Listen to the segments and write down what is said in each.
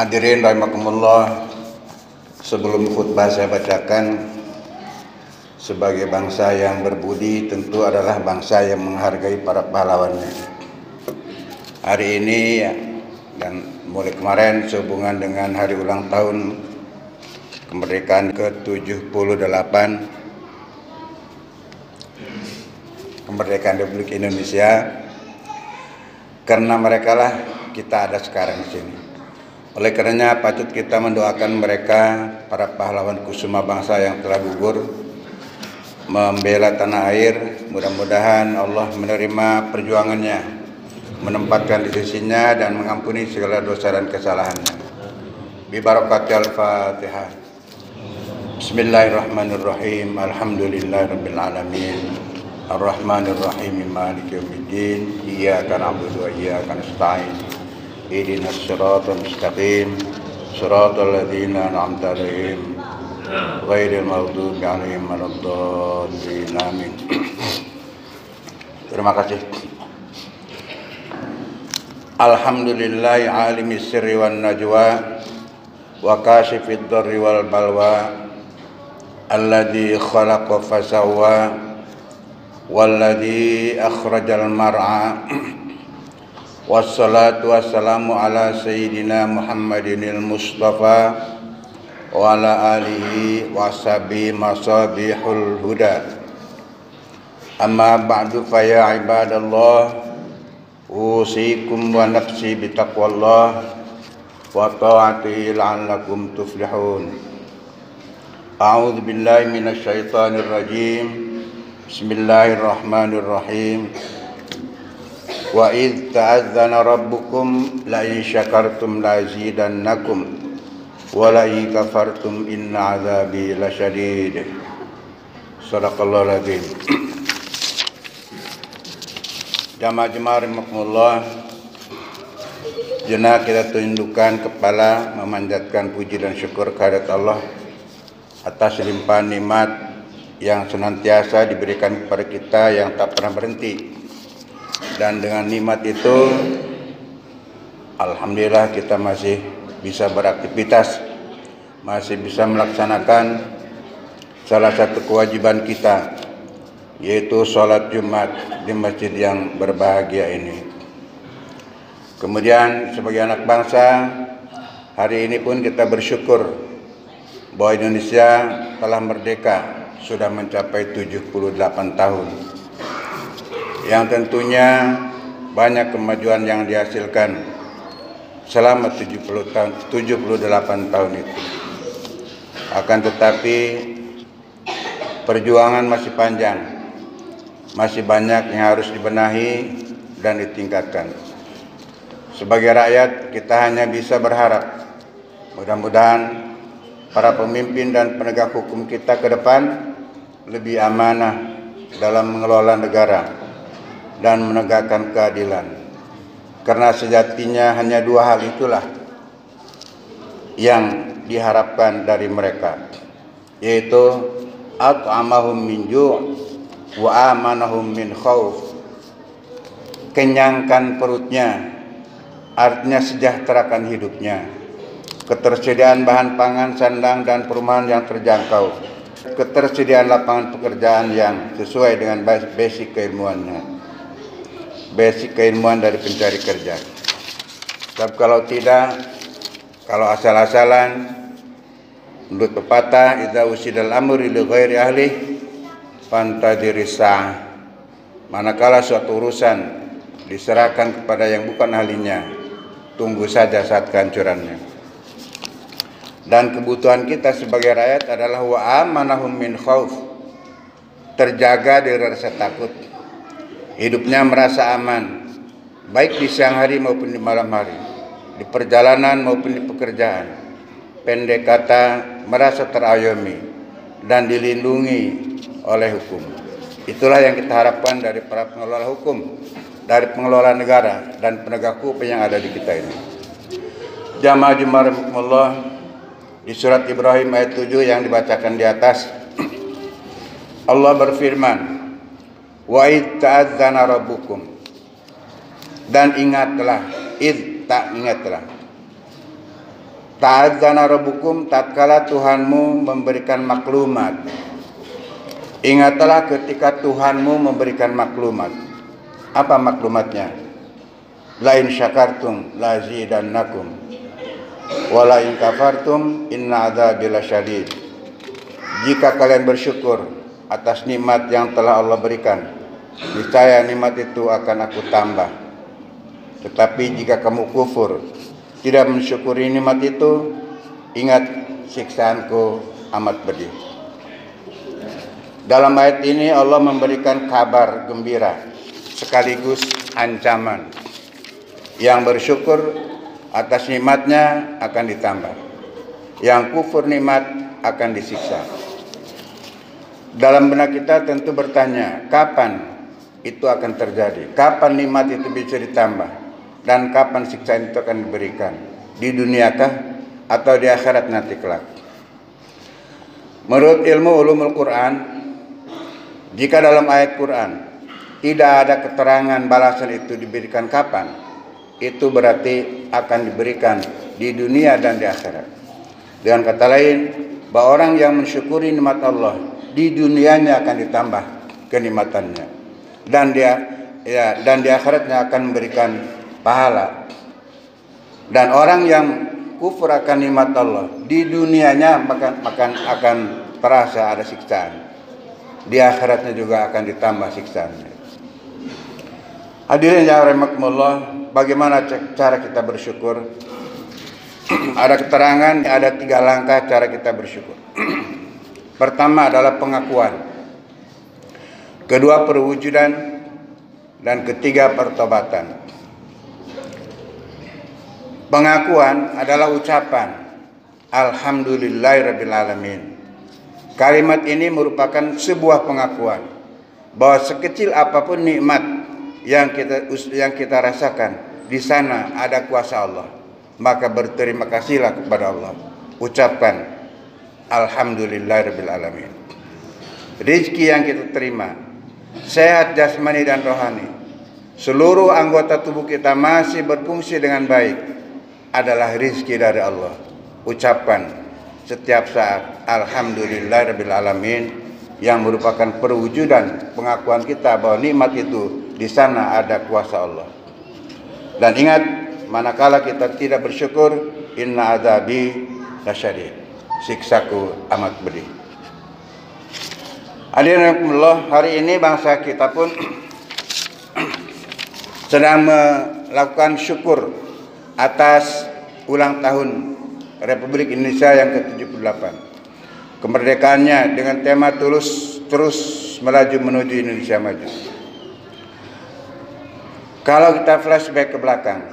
Hadirin rahimakumullah, sebelum khutbah saya bacakan, sebagai bangsa yang berbudi tentu adalah bangsa yang menghargai para pahlawannya. Hari ini dan mulai kemarin sehubungan dengan hari ulang tahun kemerdekaan ke-78 kemerdekaan Republik Indonesia, karena mereka lah kita ada sekarang di sini. Oleh karenanya patut kita mendoakan mereka, para pahlawan kusuma bangsa yang telah gugur membela tanah air. Mudah-mudahan Allah menerima perjuangannya, menempatkan di sisinya dan mengampuni segala dosa dan kesalahannya. Bi barakatil Fatihah. Bismillahirrahmanirrahim. Alhamdulillahirabbil alamin. Ar-Rahmanir Rahim. Maliki yaumiddin. Iyyaka na'budu wa iyyaka nasta'in. Ihdinas siratal mustaqim. Siratal ladzina an'amta 'alaihim ghairil maghdubi 'alaihim waladdallin. Amin. Terima kasih. Alhamdulillahi alimis sirri wan najwa wa kashifid dharri wal balwa alladzi khalaqa fasawwa walladzi akhrajal mar'a. Wassalatu wassalamu ala sayyidina Muhammadinil Mustafa wa ala alihi wa sahbihi masabihul huda. Amma ba'du fa ya ibadallah, usikum wa nafsi bitaqwallah wa ta'atihi la'allakum tuflihun. A'udzu billahi minasy syaithanir rajim. Bismillahirrahmanirrahim. Wa idz ta'adzana rabbukum la in syakartum la azidannakum wa la in kafartum inna 'adzabi lasyadid. Shadaqallahul adzim. Jamaah rahimakumullah, jenak kita tundukkan kepala memanjatkan puji dan syukur kehadirat Allah atas limpahan nikmat yang senantiasa diberikan kepada kita yang tak pernah berhenti. Dan dengan nikmat itu alhamdulillah kita masih bisa beraktivitas, masih bisa melaksanakan salah satu kewajiban kita, yaitu sholat Jumat di masjid yang berbahagia ini. Kemudian sebagai anak bangsa, hari ini pun kita bersyukur bahwa Indonesia telah merdeka, sudah mencapai 78 tahun. Yang tentunya banyak kemajuan yang dihasilkan selama 78 tahun itu. Akan tetapi perjuangan masih panjang, masih banyak yang harus dibenahi dan ditingkatkan. Sebagai rakyat kita hanya bisa berharap mudah-mudahan para pemimpin dan penegak hukum kita ke depan lebih amanah dalam mengelola negara dan menegakkan keadilan. Karena sejatinya hanya dua hal itulah yang diharapkan dari mereka, yaitu at'amahum min ju' wa amanahum min khauf. Kenyangkan perutnya, artinya sejahterakan hidupnya. Ketersediaan bahan pangan, sandang dan perumahan yang terjangkau. Ketersediaan lapangan pekerjaan yang sesuai dengan basic keilmuannya. Basic keilmuan dari pencari kerja. Sebab kalau tidak, kalau asal-asalan, menurut pepatah, idza usidal amri li ghairi ahli fantadirisah. Manakala suatu urusan diserahkan kepada yang bukan ahlinya, tunggu saja saat kehancurannya. Dan kebutuhan kita sebagai rakyat adalah wa amanahum min khauf, terjaga dari rasa takut. Hidupnya merasa aman, baik di siang hari maupun di malam hari, di perjalanan maupun di pekerjaan. Pendek kata, merasa terayomi dan dilindungi oleh hukum. Itulah yang kita harapkan dari para pengelola hukum, dari pengelola negara dan penegak hukum yang ada di kita ini. Jamaah rahimakumullah, di surat Ibrahim ayat 7 yang dibacakan di atas, Allah berfirman, wa id ta'adzana rabbukum, dan ingatlah, ingatlah ta'adzana rabbukum, tatkala Tuhanmu memberikan maklumat. Ingatlah ketika Tuhanmu memberikan maklumat. Apa maklumatnya? La in syakartum lazidannakum wa la in kafartum inna adzabi lasyadid. Jika kalian bersyukur atas nikmat yang telah Allah berikan, niscaya nikmat itu akan aku tambah. Tetapi jika kamu kufur, tidak mensyukuri nikmat itu, ingat siksaanku amat pedih. Dalam ayat ini Allah memberikan kabar gembira sekaligus ancaman. Yang bersyukur atas nikmatnya akan ditambah, yang kufur nikmat akan disiksa. Dalam benak kita tentu bertanya, kapan itu akan terjadi? Kapan nikmat itu bisa ditambah? Dan kapan siksaan itu akan diberikan? Di duniakah atau di akhirat nanti kelak? Menurut ilmu ulumul Quran, jika dalam ayat Quran tidak ada keterangan balasan itu diberikan kapan, itu berarti akan diberikan di dunia dan di akhirat. Dengan kata lain, bahwa orang yang mensyukuri nikmat Allah di dunianya akan ditambah kenikmatannya, dan di akhiratnya akan memberikan pahala. Dan orang yang kufur akan nikmat Allah di dunianya akan terasa ada siksaan, di akhiratnya juga akan ditambah siksaannya. Hadirin yang rahimakumullah, bagaimana cara kita bersyukur? Ada keterangan, ada 3 langkah cara kita bersyukur. Pertama adalah pengakuan, kedua perwujudan, dan ketiga pertobatan. Pengakuan adalah ucapan Alhamdulillahirabbil alamin. Kalimat ini merupakan sebuah pengakuan bahwa sekecil apapun nikmat yang kita rasakan, di sana ada kuasa Allah. Maka berterima kasihlah kepada Allah. Ucapkan Alhamdulillahirabbil alamin. Rizki yang kita terima, sehat jasmani dan rohani, seluruh anggota tubuh kita masih berfungsi dengan baik, adalah rizki dari Allah. Ucapkan setiap saat Alhamdulillahirabbil alamin, yang merupakan perwujudan pengakuan kita bahwa nikmat itu di sana ada kuasa Allah. Dan ingat, manakala kita tidak bersyukur, inna adzabi lasyadid, siksaku amat pedih. Hadirin Allah, hari ini bangsa kita pun sedang melakukan syukur atas ulang tahun Republik Indonesia yang ke-78. Kemerdekaannya dengan tema terus melaju menuju Indonesia maju. Kalau kita flashback ke belakang,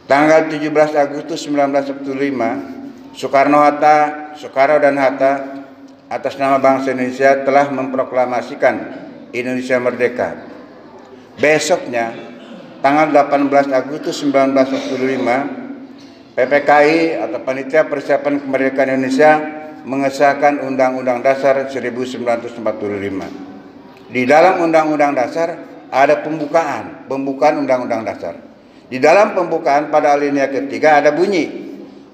tanggal 17 Agustus 1945, Soekarno dan Hatta atas nama bangsa Indonesia telah memproklamasikan Indonesia merdeka. Besoknya, tanggal 18 Agustus 1945, PPKI atau Panitia Persiapan Kemerdekaan Indonesia mengesahkan Undang-Undang Dasar 1945. Di dalam Undang-Undang Dasar ada pembukaan Undang-Undang Dasar. Di dalam pembukaan pada alinea ketiga ada bunyi,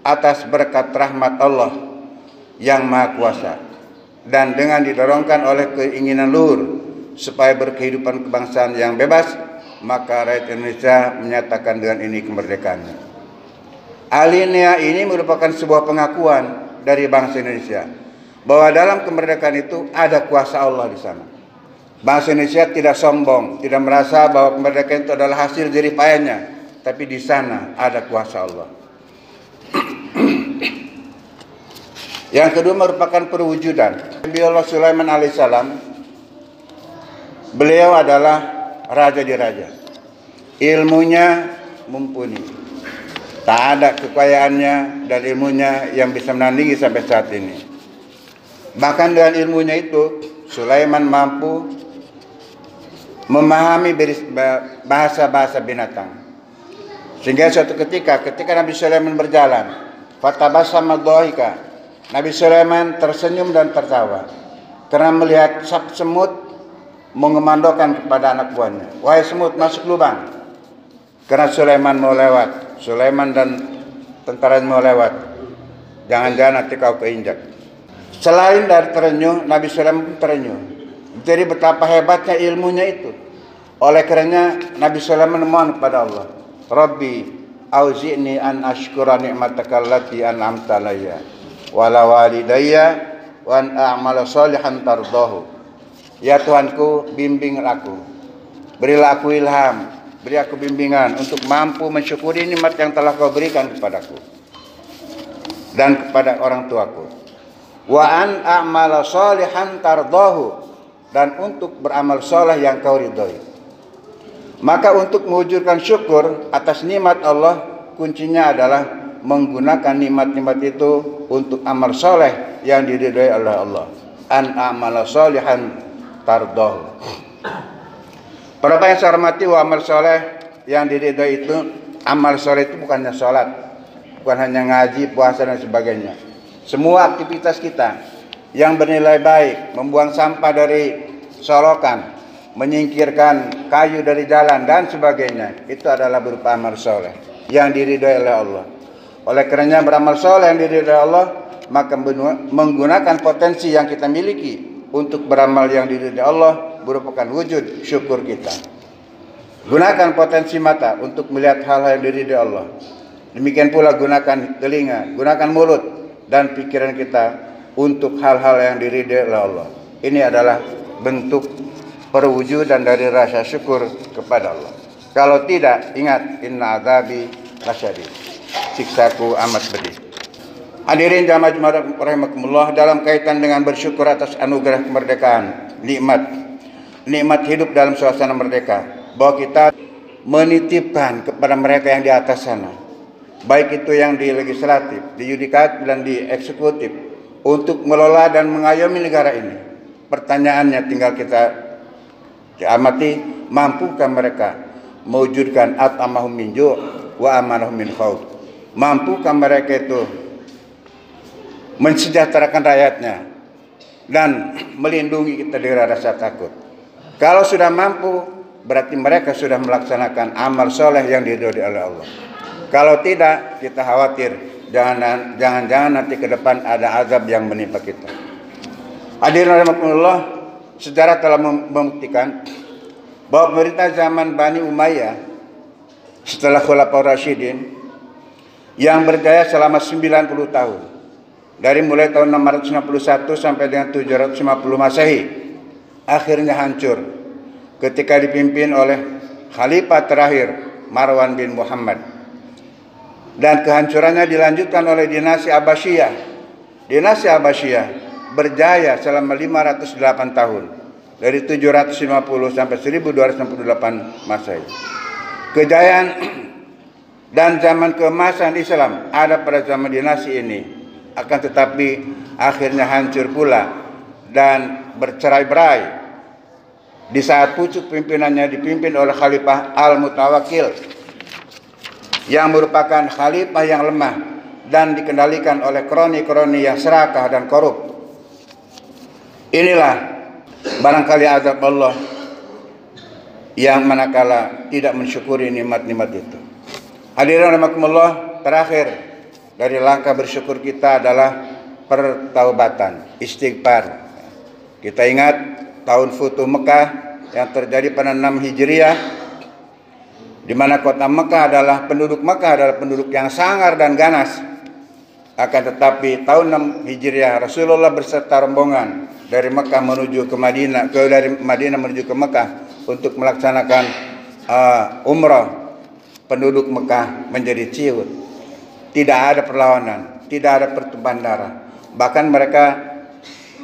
atas berkat rahmat Allah yang Maha Kuasa dan dengan didorongkan oleh keinginan luhur supaya berkehidupan kebangsaan yang bebas, maka rakyat Indonesia menyatakan dengan ini kemerdekaannya. Alinea ini merupakan sebuah pengakuan dari bangsa Indonesia bahwa dalam kemerdekaan itu ada kuasa Allah di sana. Bangsa Indonesia tidak sombong, tidak merasa bahwa kemerdekaan itu adalah hasil jerih payahnya, tapi di sana ada kuasa Allah. Yang kedua merupakan perwujudan. Nabi Allah Sulaiman alaihissalam, beliau adalah raja di raja. Ilmunya mumpuni, tak ada kekayaannya dan ilmunya yang bisa menandingi sampai saat ini. Bahkan dengan ilmunya itu, Sulaiman mampu memahami bahasa-bahasa binatang. Sehingga suatu ketika Nabi Sulaiman berjalan, fatabassama dhahika, Nabi Sulaiman tersenyum dan tertawa karena melihat semut mengemandokan kepada anak buahnya, wahai semut masuk lubang. Karena Sulaiman mau lewat, Sulaiman dan tentara mau lewat. Jangan-jangan nanti kau keinjak. Selain dari terenyuh, Nabi Sulaiman pun terenyuh. Jadi betapa hebatnya ilmunya itu. Oleh karenanya Nabi Sulaiman memohon kepada Allah, Rabbi auzi'ni an ashkura ni'mataka allati an'amta alayya wa ala walidayya wa an a'mala shalihan tardahu. Ya Tuhanku, bimbing aku. Berilah aku ilham, beri aku bimbingan untuk mampu mensyukuri nikmat yang telah kau berikan kepadaku dan kepada orang tuaku. Wa an a'mala shalihan tardahu, dan untuk beramal saleh yang kau ridhoi. Maka untuk mewujudkan syukur atas nikmat Allah, kuncinya adalah menggunakan nikmat-nikmat itu untuk amal saleh yang diridhoi oleh Allah. An a'mala shalihan tardahu. Para yang saya hormati, wa amal saleh yang diridhoi itu, amal saleh itu bukannya salat, bukan hanya ngaji, puasa dan sebagainya. Semua aktivitas kita yang bernilai baik, membuang sampah dari solokan, menyingkirkan kayu dari jalan dan sebagainya, itu adalah berupa amal soleh yang diridhoi oleh Allah. Oleh karenanya beramal soleh yang diridhoi Allah, maka menggunakan potensi yang kita miliki untuk beramal yang diridhoi Allah merupakan wujud syukur kita. Gunakan potensi mata untuk melihat hal-hal yang diridhoi Allah. Demikian pula gunakan telinga, gunakan mulut dan pikiran kita untuk hal-hal yang diridhoi oleh Allah. Ini adalah bentuk perwujudan dari rasa syukur kepada Allah. Kalau tidak, ingat, inna adzabi lasyadid. Siksaku amat pedih. Hadirin jamaah Jumat rahimakumullah, dalam kaitan dengan bersyukur atas anugerah kemerdekaan, nikmat hidup dalam suasana merdeka, bahwa kita menitipkan kepada mereka yang di atas sana, baik itu yang di legislatif, di yudikatif dan di eksekutif, untuk mengelola dan mengayomi negara ini. Pertanyaannya tinggal kita amati, mampukah mereka mewujudkan at'amahum min ju' wa amanahum min khauf? Mampukah mereka itu mensejahterakan rakyatnya dan melindungi kita dari rasa takut? Kalau sudah mampu, berarti mereka sudah melaksanakan amal soleh yang diridhoi oleh Allah. Kalau tidak, kita khawatir jangan-jangan nanti ke depan ada azab yang menimpa kita. Hadirin rahimakumullah, sejarah telah membuktikan bahwa pemerintah zaman Bani Umayyah setelah Khulafaur Rasyidin yang berjaya selama 90 tahun, dari mulai tahun 661 sampai dengan 750 Masehi, akhirnya hancur ketika dipimpin oleh khalifah terakhir Marwan bin Muhammad, dan kehancurannya dilanjutkan oleh dinasti Abbasiyah. Dinasti Abbasiyah berjaya selama 508 tahun, dari 750 sampai 1268 Masehi. Kejayaan dan zaman keemasan Islam ada pada zaman dinasti ini, akan tetapi akhirnya hancur pula dan bercerai-berai di saat pucuk pimpinannya dipimpin oleh Khalifah Al-Mutawakkil, yang merupakan khalifah yang lemah dan dikendalikan oleh kroni-kroni yang serakah dan korup. Inilah barangkali azab Allah yang manakala tidak mensyukuri nikmat-nikmat itu. Hadirin rahimakumullah, terakhir dari langkah bersyukur kita adalah pertaubatan, istighfar. Kita ingat tahun Futuh Mekah yang terjadi pada 6 Hijriah, di mana kota Mekah adalah penduduk yang sangar dan ganas. Akan tetapi tahun 6 Hijriah Rasulullah berserta rombongan dari Mekah menuju ke Madinah, dari Madinah menuju ke Mekah untuk melaksanakan umrah. Penduduk Mekah menjadi ciut, tidak ada perlawanan, tidak ada pertumpahan darah, bahkan mereka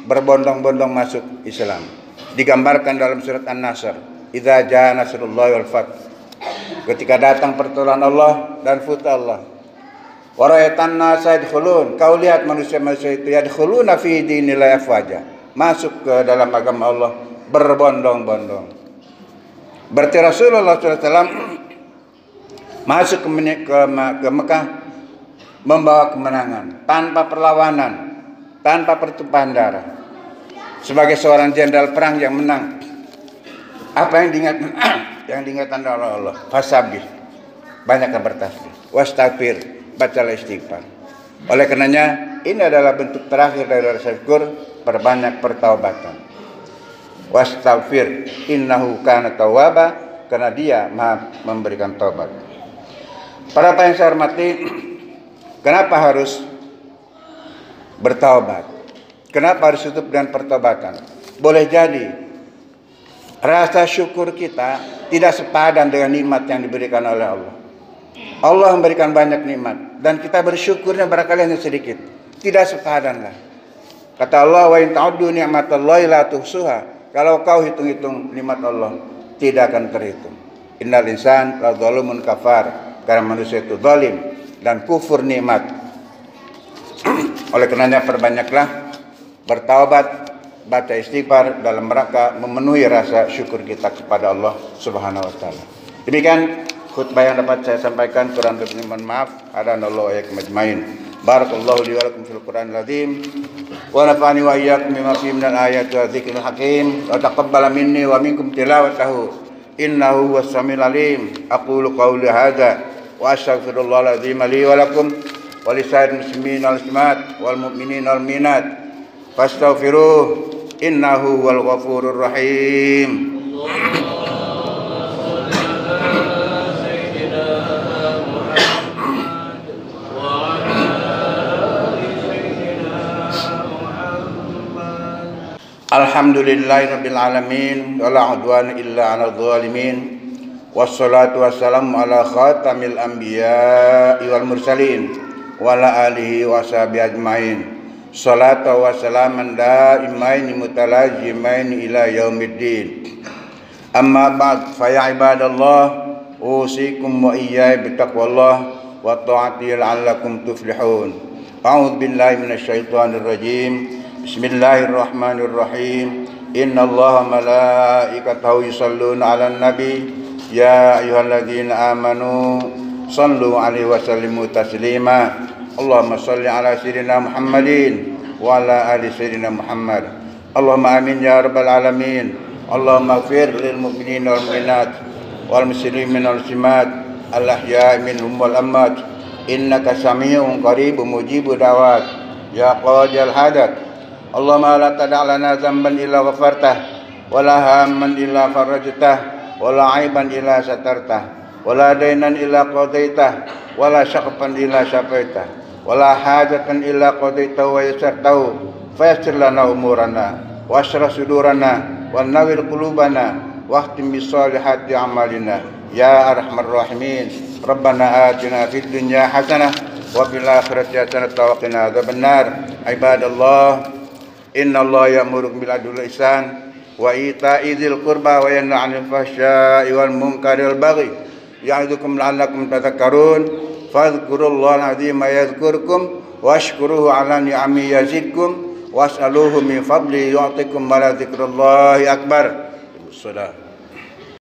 berbondong-bondong masuk Islam. Digambarkan dalam surat An-Nasr, idza jaa nasrullahi wal fath, ketika datang pertolongan Allah dan futuh Allah. Wa ra'aitan nasa yadkhulun, kau lihat manusia-manusia itu yadkhuluna fi dinillahi afwaja, masuk ke dalam agama Allah berbondong-bondong. Berarti Rasulullah SAW masuk ke Mekah membawa kemenangan tanpa perlawanan, tanpa pertumpahan darah. Sebagai seorang jenderal perang yang menang, apa yang diingatkan oleh Allah? Fasabih, banyakkan bertasbih, wastaghfir, bacalah istighfar. Oleh karenanya ini adalah bentuk terakhir dari rasa syukur, perbanyak pertaubatan. Wastaghfir innahu kana tawwaba, karena dia Maha memberikan taubat. Para yang saya hormati, kenapa harus bertaubat? Kenapa harus tutup dengan pertobatan? Boleh jadi rasa syukur kita tidak sepadan dengan nikmat yang diberikan oleh Allah. Allah memberikan banyak nikmat dan kita bersyukurnya barangkali hanya sedikit. Tidak sepadan lah. Kata Allah, wa in ta'uddu ni'matallahi la tuhsuha. Kalau kau hitung-hitung nikmat Allah, tidak akan terhitung. Innal insan la zalumun kafar. Karena manusia itu zalim dan kufur nikmat. Oleh karenanya perbanyaklah bertaubat, baca istighfar dalam rangka memenuhi rasa syukur kita kepada Allah Subhanahu wa taala. Demikian khutbah yang dapat saya sampaikan, kurang lebihnya mohon maaf. Hadanallahu wa iyyakum ajmain. Barakallahu li wa lakum fil Qur'anil azim wa nafa'ani wa iyyakum bima fihi minal ayati wa dzikril hakim wa taqabbala minni wa minkum tilawatahu innahu huwas samiul alim. Aqulu qawli hadza wa astaghfirullahal azim li wa lakum wa lisairil muslimin wal muslimat wal mu'minin wal mu'minat fastaghfiruh innahu wal ghafurur rahim. Alhamdulillahirabbil alamin wala udwana illa 'alal zalimin. Wassalatu wassalamu ala khatamil anbiya'i wal mursalin wa ala alihi wa sahbihi ajmain. Salatu wa salaman daimaini mutalazimaini ila yaumiddin. Amma ba'd, fa ya ibadallah, usikum wa iyaya bittaqwallah wa ta'ati la'allakum tuflihun. A'udzu billahi minasyaitonir rajim. Bismillahirrahmanirrahim. Innallaha malaikatahu yusholluna 'alan nabi. Ya ayyuhalladzina amanu sallu 'alaihi wa sallimu taslima. Allahumma salli ala sayyidina Muhammadin wa ala ali sayyidina Muhammad. Allahumma amin ya rabbal alamin. Allahumma ighfir lil mu'minina wal mu'minat wal muslimina wal muslimat al ahya'i minhum wal amwat innaka samii'un qaribun mujibud da'wat ya qadiyal hadat. Allahumma la tada' lana dzamban illa ghafartah wa la hamman illa farajtah wa la 'aiban illa satartah wa la dainan illa qadaitah wa la syaqfan illa syafaitah wa la hajatan illa qadaitahu wa yassartahu fayassir lana umurana wa ashrah sudurana wa nawwir qulubana wa khtim bis solihati a'malina ya arhamar rahimin. Rabbana atina fid dunya hasanah wa fil akhirati hasanah wa qina adzabannar. Ibadallah, innallaha ya'muru bil adli wal ihsan wa ita'i dzil qurba wa yanha 'anil fahsya'i wal munkari wal baghi ya'idzukum la'allakum tadhakkarun. Fadhkurullahal 'azima yadhkurkum washkuruhu 'ala ni'amihi yazidkum was'aluhu min fadli yu'tikum wa la dzikrullahi akbar. Wassalam.